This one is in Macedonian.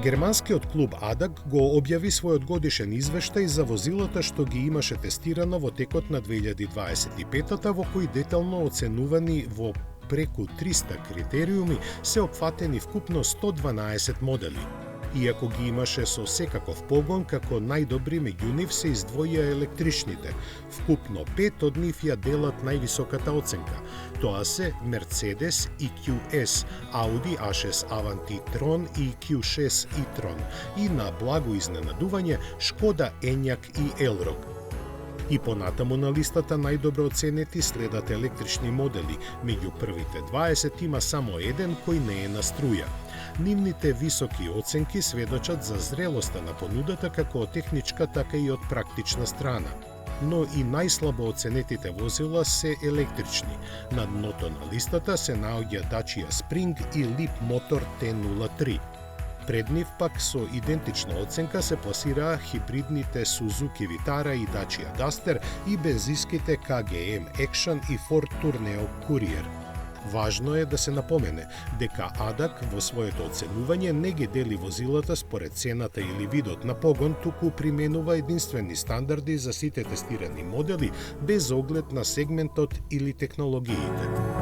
Германскиот клуб ADAC го објави својот годишен извештај за возилата што ги имаше тестирано во текот на 2025-та, во кој детално оценувани во преку 300 критериуми се опфатени вкупно 112 модели. Иако ги имаше со секаков погон, како најдобри меѓу нив се издвоија електричните. Вкупно 5 од нив ја делат највисоката оценка. Тоа се Mercedes EQS, Audi A6 Avanti e-tron и Q6 e-tron и на благо изненадување Шкода Enyaq и Elroq. И понатаму на листата најдобро оценети следат електрични модели. Меѓу првите 20 има само еден кој не е на струја. Нивните високи оценки сведочат за зрелоста на понудата како од техничка, така и од практична страна. Но и најслабо оценетите возила се електрични. На дното на листата се наоѓа Dacia Spring и Leapmotor T03. Пред нив пак со идентична оценка се пласираа хибридните Suzuki Vitara и Dacia Duster и бензинските KGM Action и Ford Tourneo Courier. Важно е да се напомене дека ADAC во своето оценување не ги дели возилата според цената или видот на погон, туку применува единствени стандарди за сите тестирани модели без оглед на сегментот или технологиите.